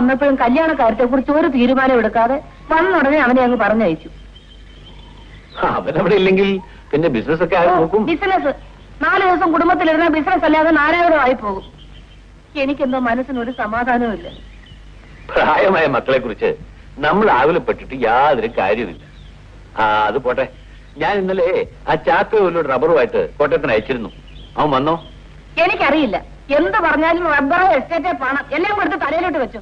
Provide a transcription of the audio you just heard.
വന്നപ്പോഴും കല്യാണ കാര്യത്തെ കുറിച്ച് ഒരു തീരുമാനം എടുക്കാതെ വന്നുടനെ അവനെ അങ്ങ് പറഞ്ഞയച്ചു. അവനവിടെ ഇല്ലെങ്കിൽ പിന്നെ ബിസിനസ് ഒക്കെ ആരും നോക്കും. ബിസിനസ് 4 ദിവസം കുടുംബത്തിലിരുന്ന ബിസിനസ് അല്ലാതെ നാരായണമായി പോകും. എനിക്കെന്തോ മനസ്സിനൊരു സമാധാനവും ഇല്ല. പ്രായമായ മക്കളെ കുറിച്ച് നമ്മൾ ആകുലപ്പെട്ടിട്ട് യാതൊരു കാര്യമില്ല. അത് പോട്ടെ, ഞാൻ ഇന്നലെ ആ ചാക്കോയിലൂടെ റബ്ബറുമായിട്ട് കോട്ടയത്തിന് അയച്ചിരുന്നു. അവൻ വന്നോ? എനിക്കറിയില്ല. എന്ത് പറഞ്ഞാലും റബ്ബറോ എസ്റ്റേറ്റോ പണം എല്ലാം കൊടുത്ത് തലയിലോട്ട് വെച്ചു.